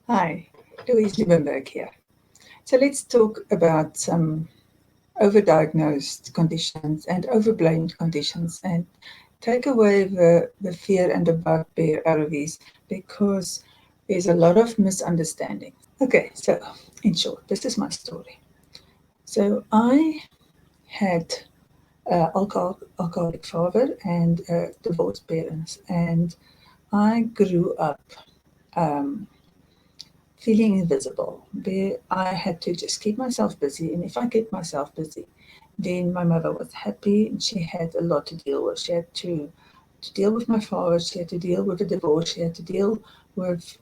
Hi, Louise Liebenberg here. So let's talk about some overdiagnosed conditions and overblamed conditions and take away the fear and the bugbear out of these because there's a lot of misunderstanding. Okay, so in short, this is my story. So I had alcoholic father and divorced parents, and I grew up um, feeling invisible, where I had to just keep myself busy. And if I kept myself busy, then my mother was happy and she had a lot to deal with. She had to deal with my father, she had to deal with the divorce, she had to deal with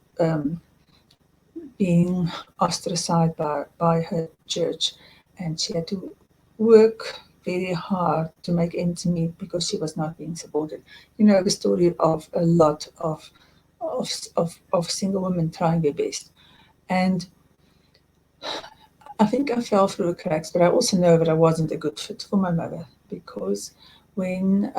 being ostracized by her church, and she had to work very hard to make ends meet because she was not being supported. You know the story of a lot of single women trying their best. And I think I fell through the cracks, but I also know that I wasn't a good fit for my mother because when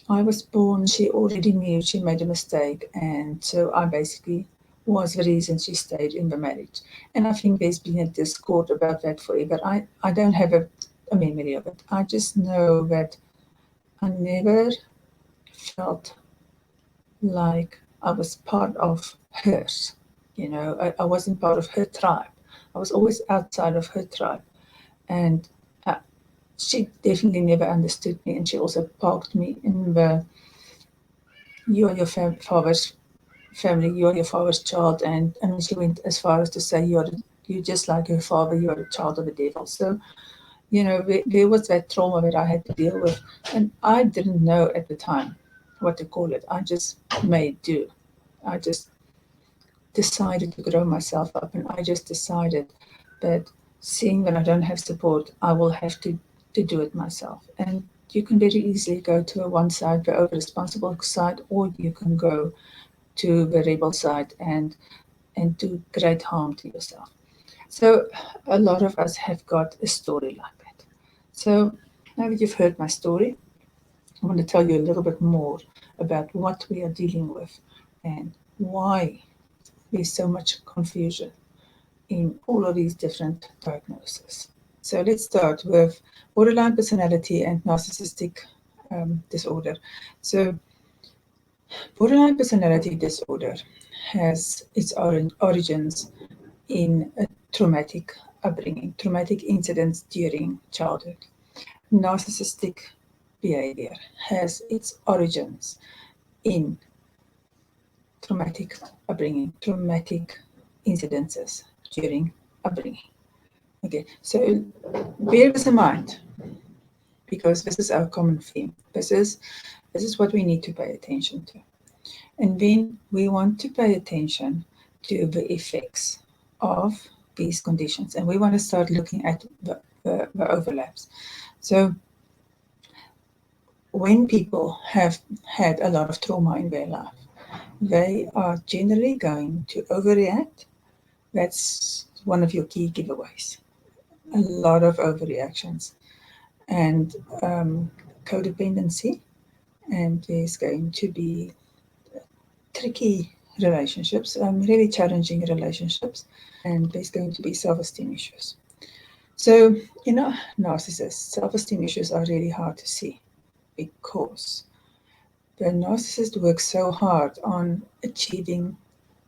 I was born, she already knew she made a mistake, and so I basically was the reason she stayed in the marriage. And I think there's been a discord about that forever. I don't have a memory of it. I just know that I never felt like I was part of hers. I wasn't part of her tribe. I was always outside of her tribe. And uh, she definitely never understood me. And she also parked me in the you are your father's family, you are your father's child. And I mean, she went as far as to say, you're just like your father, you are a child of the devil. So, there was that trauma that I had to deal with. And I didn't know at the time what to call it. I just made do. I just decided to grow myself up, and I just decided that seeing that I don't have support, I will have to do it myself. And you can very easily go to a one side, the over responsible side, or you can go to the rebel side and do great harm to yourself. So a lot of us have got a story like that. So now that you've heard my story, I want to tell you a little bit more about what we are dealing with and why there's so much confusion in all of these different diagnoses. So let's start with borderline personality and narcissistic disorder. So borderline personality disorder has its origins in a traumatic upbringing, traumatic incidents during childhood. Narcissistic behavior has its origins in traumatic upbringing, traumatic incidences during upbringing. Okay, so bear this in mind because this is our common theme. This is what we need to pay attention to. And then we want to pay attention to the effects of these conditions. And we want to start looking at the overlaps. So when people have had a lot of trauma in their life, they are generally going to overreact. That's one of your key giveaways. A lot of overreactions and codependency, and there's going to be tricky relationships, really challenging relationships, and there's going to be self-esteem issues. So, narcissists, self-esteem issues are really hard to see because the narcissist works so hard on achieving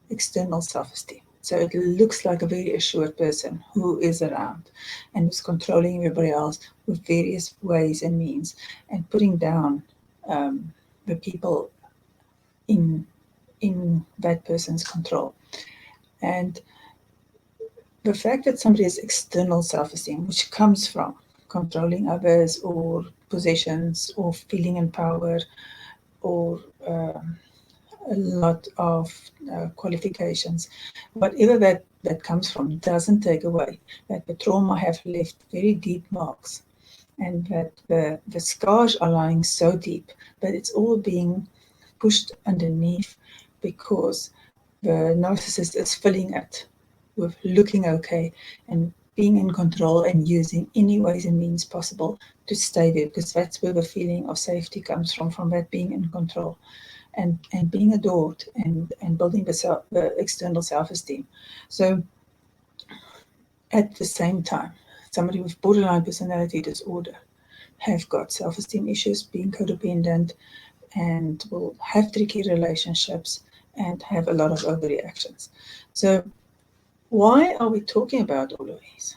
external self-esteem. So it looks like a very assured person who is around and is controlling everybody else with various ways and means and putting down the people in that person's control. And the fact that somebody has external self-esteem, which comes from controlling others or possessions or feeling empowered or a lot of qualifications, whatever that comes from, doesn't take away that the trauma have left very deep marks and that the scars are lying so deep that it's all being pushed underneath because the narcissist is filling it with looking okay and being in control and using any ways and means possible to stay there, because that's where the feeling of safety comes from that being in control. and being adored and building the external self-esteem. So at the same time, somebody with borderline personality disorder have got self-esteem issues, being codependent, and will have tricky relationships and have a lot of overreactions. So why are we talking about all of these?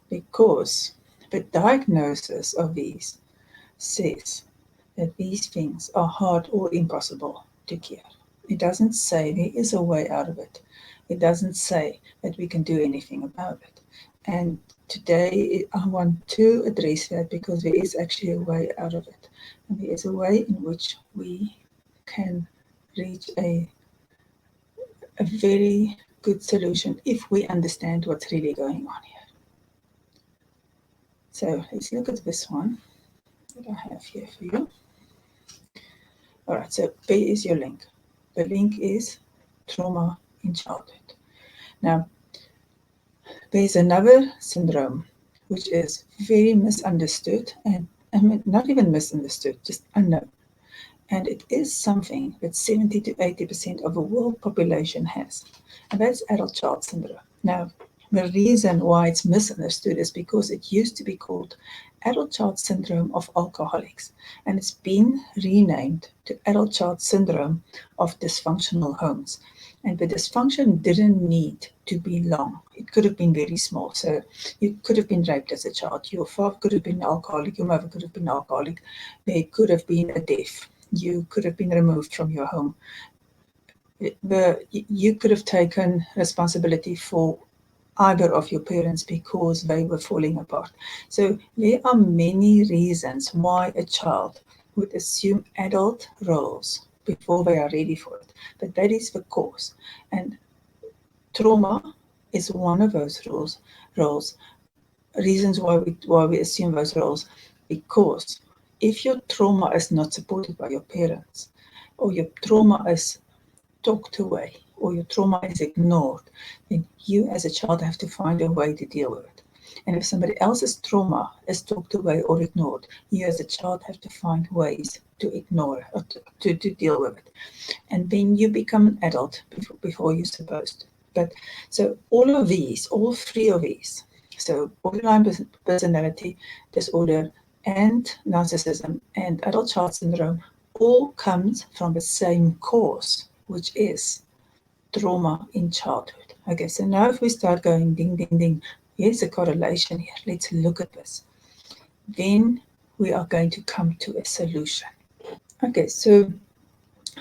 Because the diagnosis of these says that these things are hard or impossible to cure. It doesn't say there is a way out of it. It doesn't say that we can do anything about it. And today I want to address that because there is actually a way out of it. And there is a way in which we can reach a very good solution if we understand what's really going on here. So let's look at this one that I have here for you. All right, so there is your link. The link is trauma in childhood. Now, there's another syndrome which is very misunderstood, and I mean, not even misunderstood, just unknown. And it is something that 70 to 80% of the world population has, and that's adult child syndrome. Now, the reason why it's misunderstood is because it used to be called adult child syndrome of alcoholics, and it's been renamed to adult child syndrome of dysfunctional homes. And the dysfunction didn't need to be long. It could have been very small. So you could have been raped as a child. Your father could have been an alcoholic. Your mother could have been an alcoholic. There could have been a death. You could have been removed from your home. You could have taken responsibility for either of your parents because they were falling apart. So there are many reasons why a child would assume adult roles before they are ready for it. But that is the cause. And trauma is one of those reasons why we assume those roles, because if your trauma is not supported by your parents, or your trauma is talked away, or your trauma is ignored, then you as a child have to find a way to deal with it. And if somebody else's trauma is talked away or ignored, you as a child have to find ways to ignore or to deal with it. And then you become an adult before you're supposed to. But so all three of these, so borderline personality disorder and narcissism and adult child syndrome, all comes from the same cause, which is trauma in childhood. Okay, so now if we start going ding, ding, ding, here's a correlation here. Let's look at this. Then we are going to come to a solution. Okay, so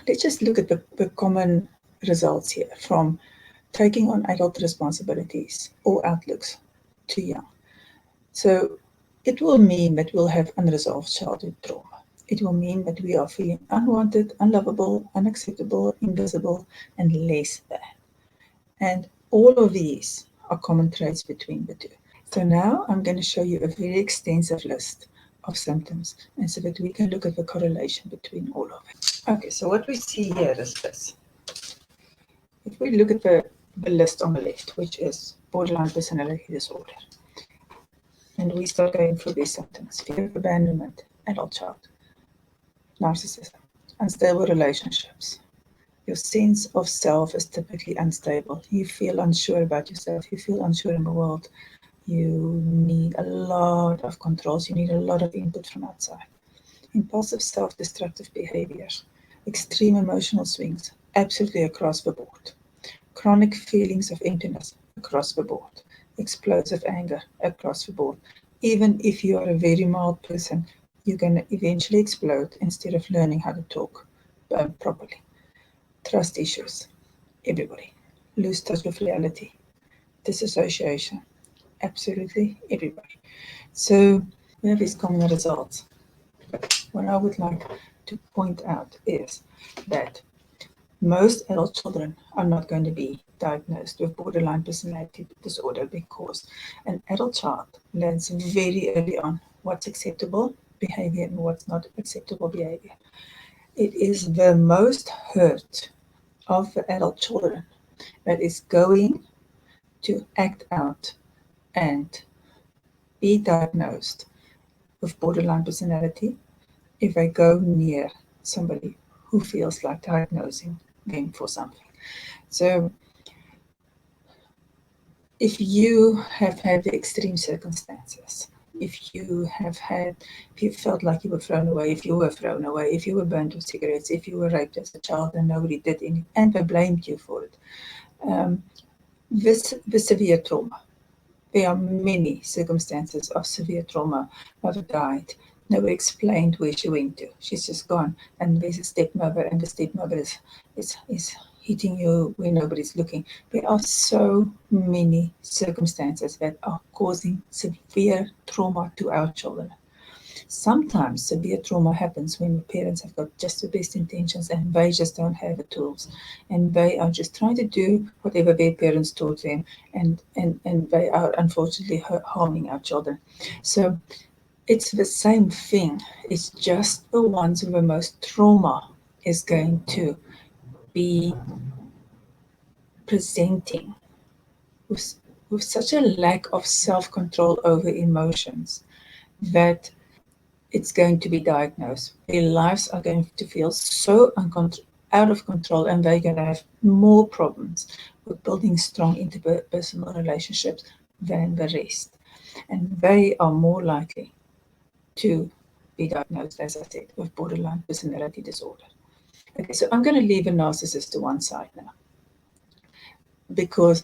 let's just look at the common results here from taking on adult responsibilities or outlooks too young. So it will mean that we'll have unresolved childhood trauma. It will mean that we are feeling unwanted, unlovable, unacceptable, invisible, and less than. And all of these are common traits between the two. So now I'm going to show you a very extensive list of symptoms, and so that we can look at the correlation between all of it. Okay, so what we see here is this. If we look at the list on the left, which is borderline personality disorder, and we start going through these symptoms: fear of abandonment, adult child, narcissism, unstable relationships. Your sense of self is typically unstable. You feel unsure about yourself. You feel unsure in the world. You need a lot of controls. You need a lot of input from outside. Impulsive self-destructive behaviors. Extreme emotional swings, absolutely across the board. Chronic feelings of emptiness, across the board. Explosive anger, across the board. Even if you are a very mild person, you're going to eventually explode instead of learning how to talk properly. Trust issues, everybody. Lose touch with reality. Disassociation, absolutely everybody. So we have these common results. What I would like to point out is that most adult children are not going to be diagnosed with borderline personality disorder because an adult child learns very early on what's acceptable behavior and what's not acceptable behavior. It is the most hurt of the adult children that is going to act out and be diagnosed with borderline personality if they go near somebody who feels like diagnosing them for something. So if you have had the extreme circumstances, if you felt like you were thrown away, if you were thrown away, if you were burned with cigarettes, if you were raped as a child and nobody did anything, and they blamed you for it, this the severe trauma. There are many circumstances of severe trauma. Mother died. Never explained where she went to. She's just gone. And there's a stepmother, and the stepmother is hitting you where nobody's looking. There are so many circumstances that are causing severe trauma to our children. Sometimes severe trauma happens when the parents have got just the best intentions and they just don't have the tools. And they are just trying to do whatever their parents taught them, and they are unfortunately harming our children. So it's the same thing. It's just the ones with the most trauma is going to be presenting with, with such a lack of self-control over emotions that it's going to be diagnosed. Their lives are going to feel so out of control, and they're going to have more problems with building strong interpersonal relationships than the rest. And they are more likely to be diagnosed, as I said, with borderline personality disorder. Okay, so I'm going to leave a narcissist to one side now, because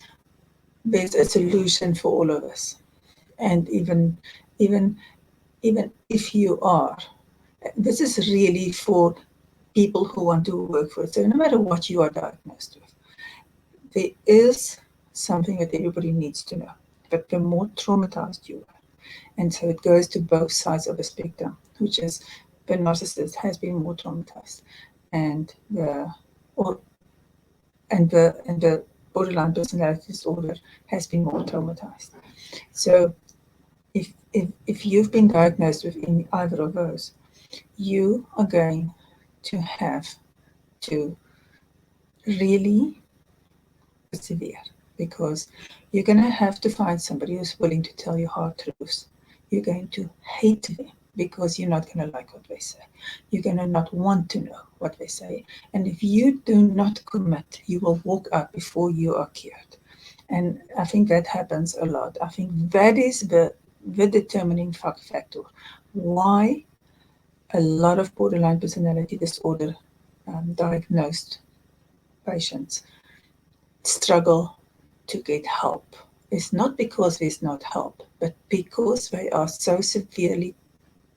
there's a solution for all of us. And even if you are, this is really for people who want to work for it. So no matter what you are diagnosed with, there is something that everybody needs to know. But the more traumatized you are, and so it goes to both sides of the spectrum, which is the narcissist has been more traumatized, and the borderline personality disorder has been more traumatized. So if you've been diagnosed with either of those, you are going to have to really persevere, because you're going to have to find somebody who's willing to tell you hard truths. You're going to hate them because you're not going to like what they say. You're going to not want to know what they say. And if you do not commit, you will walk out before you are cured. And I think that happens a lot. I think that is the determining factor why a lot of borderline personality disorder diagnosed patients struggle to get help. It's not because there's not help, but because they are so severely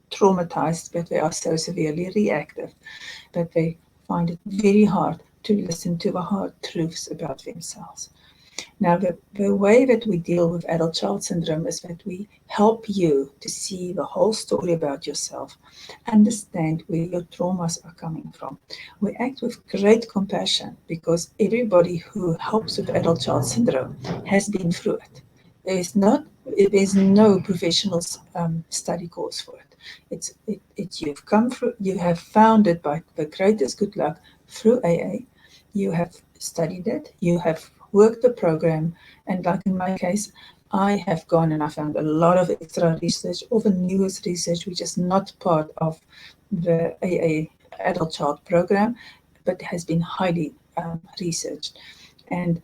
traumatized, that they are so severely reactive, that they find it very hard to listen to the hard truths about themselves. Now, the way that we deal with adult child syndrome is that we help you to see the whole story about yourself, understand where your traumas are coming from. We act with great compassion because everybody who helps with adult child syndrome has been through it. There's no professional study course for it. It's you've come through. You have found it by the greatest good luck through AA. You have studied it. You have worked the program, and like in my case, I have gone and I found a lot of extra research, all the newest research, which is not part of the AA adult child program, but has been highly researched. And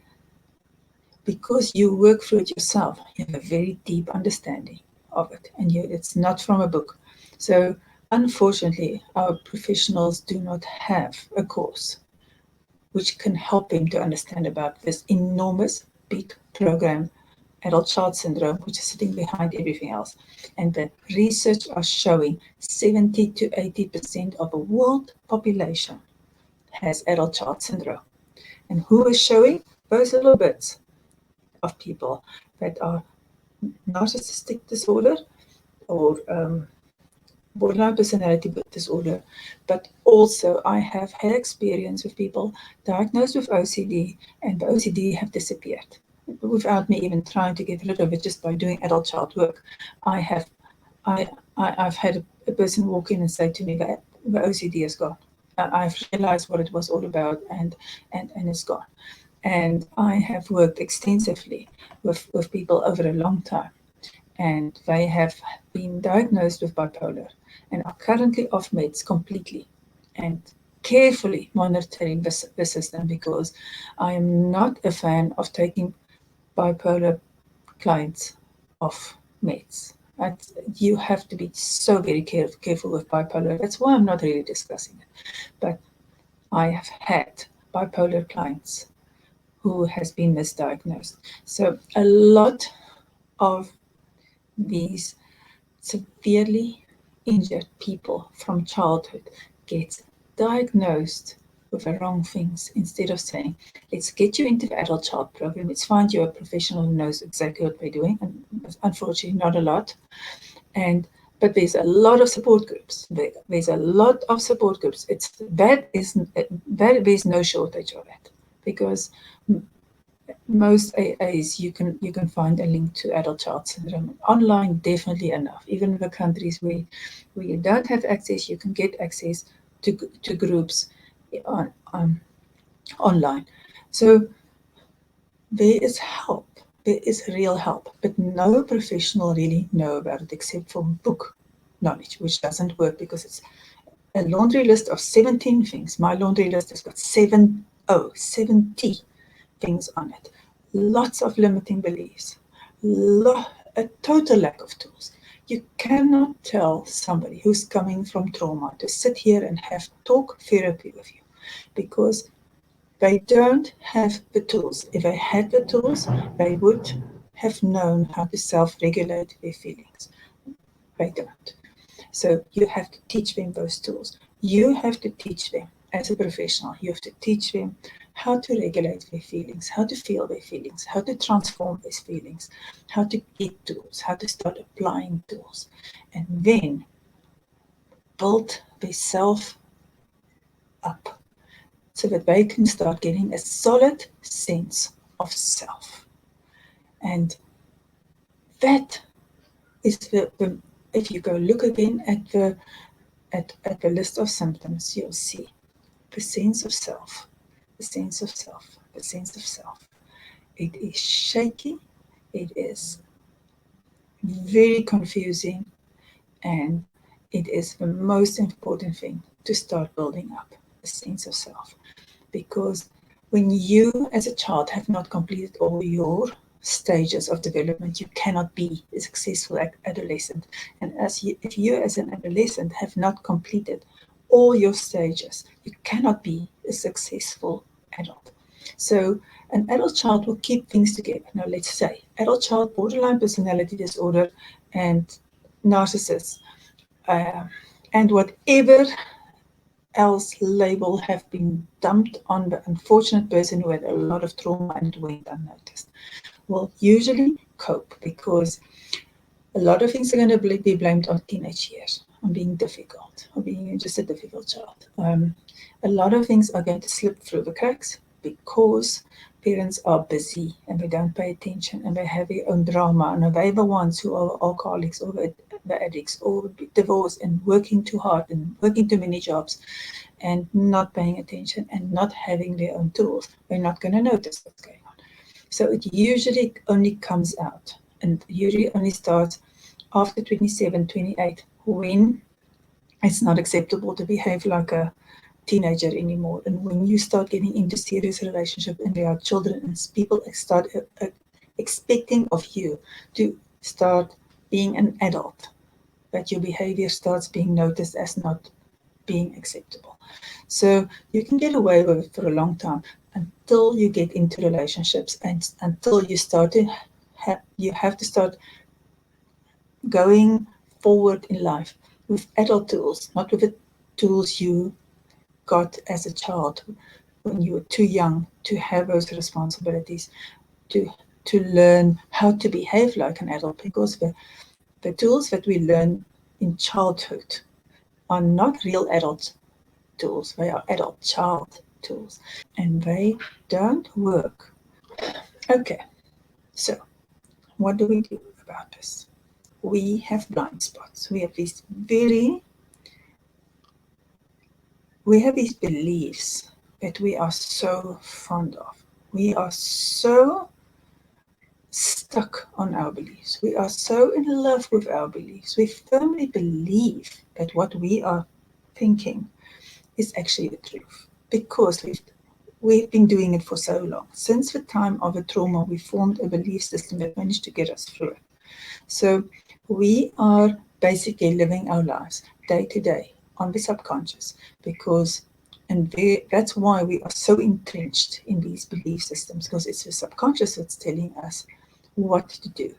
because you work through it yourself, you have a very deep understanding of it, and it's not from a book. So unfortunately, our professionals do not have a course which can help them to understand about this enormous, big program, adult child syndrome, which is sitting behind everything else. And the research are showing 70 to 80% of the world population has adult child syndrome. And who is showing? Those little bits of people that are narcissistic disorder or borderline personality disorder, but also I have had experience with people diagnosed with OCD, and the OCD have disappeared without me even trying to get rid of it, just by doing adult child work. I've had a person walk in and say to me that the OCD is gone. I've realized what it was all about, and it's gone. And I have worked extensively with people over a long time, and they have been diagnosed with bipolar and are currently off meds completely. and carefully monitoring the system, because I am not a fan of taking bipolar clients off meds. You have to be so very careful with bipolar. That's why I'm not really discussing it. But I have had bipolar clients who has been misdiagnosed. So a lot of these severely injured people from childhood get diagnosed with the wrong things, instead of saying, let's get you into the adult child program, let's find you a professional who knows exactly what they're doing. And unfortunately, not a lot. But there's a lot of support groups. There's a lot of support groups. There's no shortage of it, because most AAs, you can find a link to adult child syndrome online, definitely enough. Even in the countries where you don't have access, you can get access to groups online. So there is help. There is real help, but no professional really know about it except for book knowledge, which doesn't work, because it's a laundry list of 17 things. My laundry list has got 70 things on it. Lots of limiting beliefs, a total lack of tools. You cannot tell somebody who's coming from trauma to sit here and have talk therapy with you, because they don't have the tools. If they had the tools, they would have known how to self-regulate their feelings. They don't. So you have to teach them those tools. You have to teach them as a professional. You have to teach them how to regulate their feelings, how to feel their feelings, how to transform these feelings, how to get tools, how to start applying tools, and then build their self up so that they can start getting a solid sense of self. And that is if you go look again at the list of symptoms, you'll see the sense of self, the sense of self, the sense of self. It is shaky, it is very confusing, and it is the most important thing to start building up, a sense of self. Because when you as a child have not completed all your stages of development, you cannot be a successful adolescent. And if you as an adolescent have not completed all your stages, you cannot be a successful adult. So an adult child will keep things together. Now let's say adult child, borderline personality disorder, and narcissist, and whatever else label have been dumped on the unfortunate person who had a lot of trauma and it went unnoticed, will usually cope, because a lot of things are going to be blamed on teenage years, on being difficult, or being just a difficult child. A lot of things are going to slip through the cracks because parents are busy and they don't pay attention and they have their own drama, and they're the ones who are alcoholics or the addicts or divorced and working too hard and working too many jobs and not paying attention and not having their own tools. They're not going to notice what's going on. So it usually only comes out, and usually only starts after 27, 28, when it's not acceptable to behave like a teenager anymore. And when you start getting into serious relationship and there are children and people start expecting of you to start being an adult, that your behavior starts being noticed as not being acceptable. So you can get away with it for a long time until you get into relationships, and until you start to you have to start going forward in life with adult tools, not with the tools you got as a child when you were too young to have those responsibilities, to learn how to behave like an adult, because the tools that we learn in childhood are not real adult tools, they are adult child tools, and they don't work. Okay, so what do we do about this? We have blind spots. We have these beliefs that we are so fond of. We are so stuck on our beliefs. We are so in love with our beliefs. We firmly believe that what we are thinking is actually the truth, because we've been doing it for so long. Since the time of a trauma, we formed a belief system that managed to get us through it. So we are basically living our lives day to day on the subconscious, that's why we are so entrenched in these belief systems, because it's the subconscious that's telling us what to do.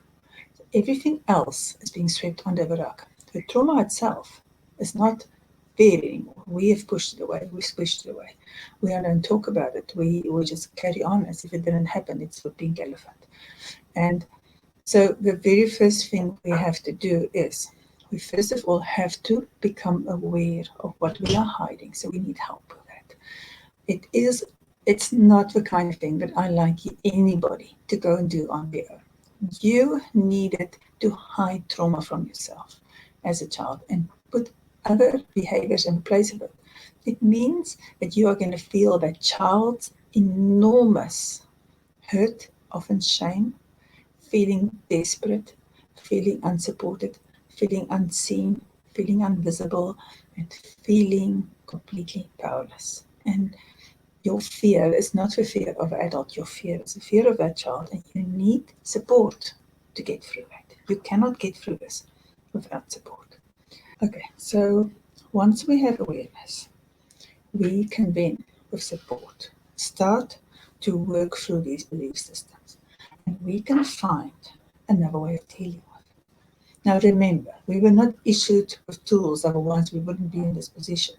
Everything else is being swept under the rug. The trauma itself is not there anymore. We have pushed it away. We've pushed it away. We don't talk about it. We just carry on as if it didn't happen. It's the pink elephant. And so the very first thing we have to do is we first of all have to become aware of what we are hiding. So we need help with that. It's not the kind of thing that I like anybody to go and do on their own. You needed to hide trauma from yourself as a child and put other behaviors in place of it. It means that you are going to feel that child's enormous hurt, often shame, feeling desperate, feeling unsupported, feeling unseen, feeling invisible, and feeling completely powerless. And your fear is not the fear of an adult. Your fear is the fear of that child, and you need support to get through it. You cannot get through this without support. Okay, so once we have awareness, we can then, with support, start to work through these belief systems. And we can find another way of dealing with it. Now remember, we were not issued with tools, otherwise we wouldn't be in this position.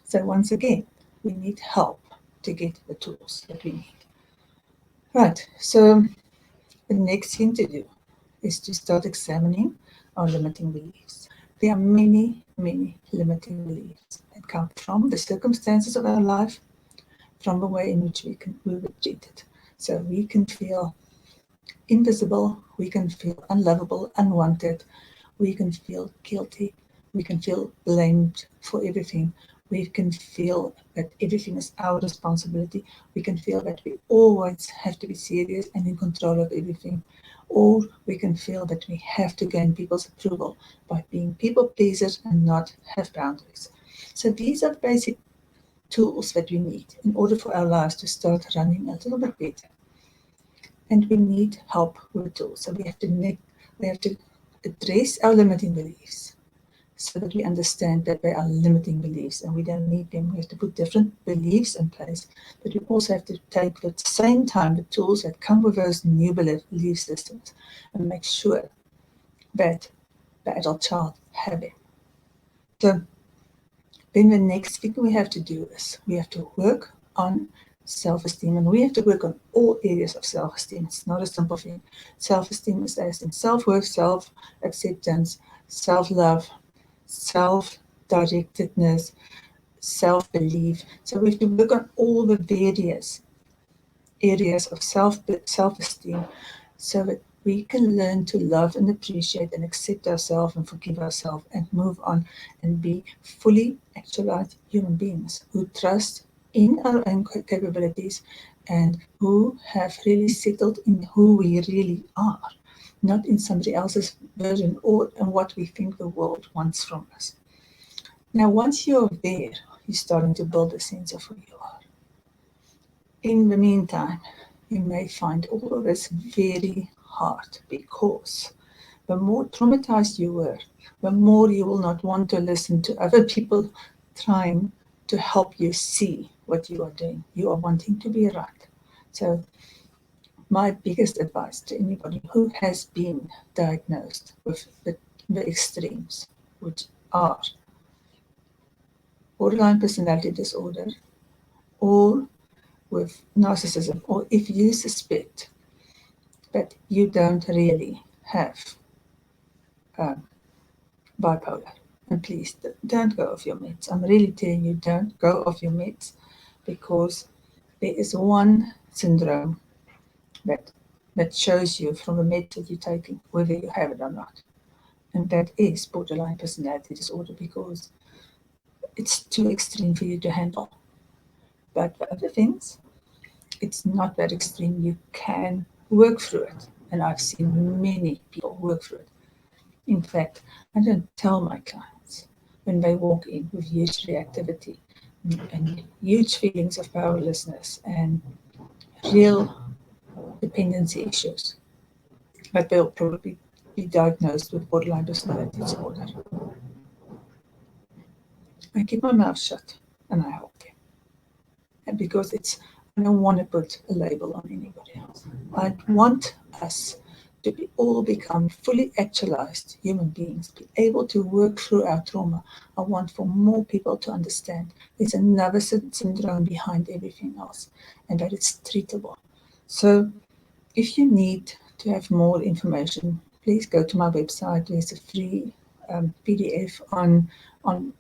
So once again, we need help to get the tools that we need. Right, so the next thing to do is to start examining our limiting beliefs. There are many, many limiting beliefs that come from the circumstances of our life, from the way in which we were treated. So we can feel invisible, we can feel unlovable, unwanted, we can feel guilty, we can feel blamed for everything, we can feel that everything is our responsibility, we can feel that we always have to be serious and in control of everything, or we can feel that we have to gain people's approval by being people pleasers and not have boundaries. So these are basic tools that we need in order for our lives to start running a little bit better. And we need help with the tools. So we have to address our limiting beliefs so that we understand that they are limiting beliefs and we don't need them. We have to put different beliefs in place, but we also have to take at the same time the tools that come with those new belief systems and make sure that the adult child have them. So then the next thing we have to do is we have to work on self-esteem, and we have to work on all areas of self-esteem. It's not a simple thing. Self-esteem is as in self-worth, self-acceptance, self-love, self-directedness, self-belief. So we have to work on all the various areas of self-esteem so that we can learn to love and appreciate and accept ourselves and forgive ourselves and move on and be fully actualized human beings who trust in our own capabilities and who have really settled in who we really are, not in somebody else's version or in what we think the world wants from us. Now, once you're there, you're starting to build a sense of who you are. In the meantime, you may find all of this very hard because the more traumatized you were, the more you will not want to listen to other people trying to help you see what you are doing. You are wanting to be right. So my biggest advice to anybody who has been diagnosed with the extremes, which are borderline personality disorder or with narcissism, or if you suspect that you don't really have bipolar, and please don't go off your meds. I'm really telling you, don't go off your meds, because there is one syndrome that shows you from the meds that you're taking whether you have it or not, and that is borderline personality disorder, because it's too extreme for you to handle. But for other things, it's not that extreme. You can work through it, and I've seen many people work through it. In fact, I don't tell my clients when they walk in with huge reactivity and huge feelings of powerlessness and real dependency issues, that they'll probably be diagnosed with borderline personality disorder. I keep my mouth shut and I help them. And because I don't want to put a label on anybody else. I want us to all become fully actualized human beings, be able to work through our trauma. I want for more people to understand there's another syndrome behind everything else and that it's treatable. So if you need to have more information, please go to my website. There's a free PDF on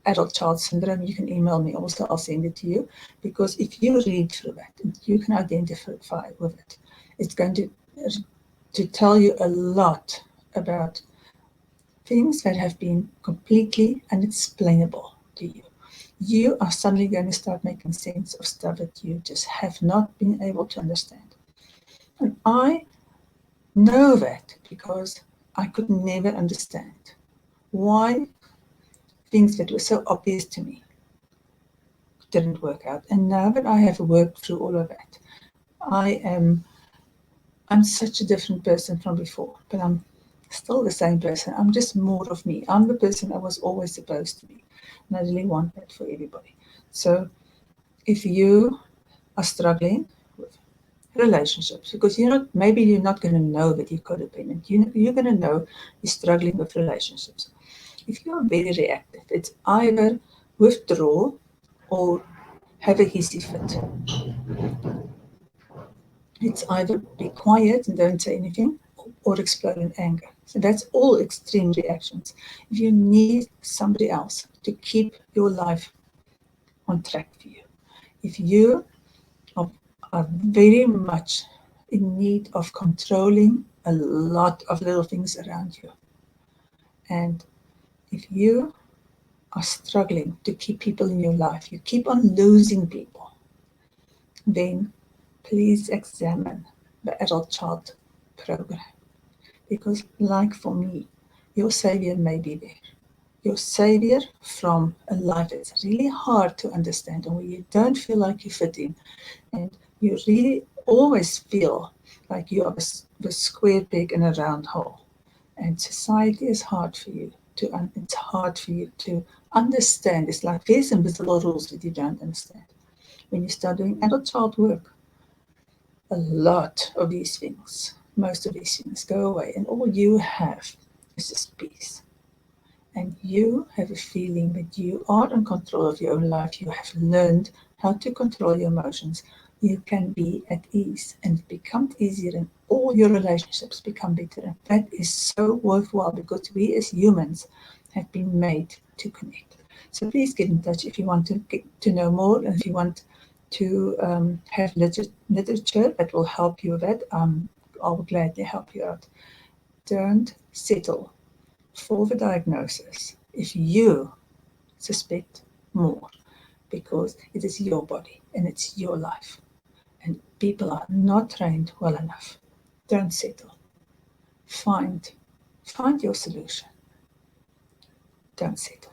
adult child syndrome. You can email me also, I'll send it to you, because if you read through that and you can identify with it, it's going to tell you a lot about things that have been completely unexplainable to you. You are suddenly going to start making sense of stuff that you just have not been able to understand. And I know that because I could never understand why things that were so obvious to me didn't work out. And now that I have worked through all of that, I'm such a different person from before, but I'm still the same person. I'm just more of me. I'm the person I was always supposed to be. And I really want that for everybody. So if you are struggling with relationships, because maybe you're not going to know that you're codependent. You're going to know you're struggling with relationships. If you are very reactive, it's either withdraw or have a hissy fit. It's either be quiet and don't say anything or explode in anger. So that's all extreme reactions. If you need somebody else to keep your life on track for you, if you are very much in need of controlling a lot of little things around you, and if you are struggling to keep people in your life, you keep on losing people, then please examine the adult child program. Because like for me, your savior may be there. Your savior from a life that's really hard to understand and where you don't feel like you fit in. And you really always feel like you are the square peg in a round hole. And society is hard for you it's hard for you to understand. It's like there's invisible rules that you don't understand. When you start doing adult child work, a lot of these things, most of these things go away, and all you have is just peace. And you have a feeling that you are in control of your own life. You have learned how to control your emotions. You can be at ease, and it becomes easier, and all your relationships become better. And that is so worthwhile because we as humans have been made to connect. So please get in touch if you want to get to know more, and if you want to have literature that will help you with that, I will gladly help you out. Don't settle for the diagnosis if you suspect more, because it is your body and it's your life, and people are not trained well enough. Don't settle. Find your solution. Don't settle.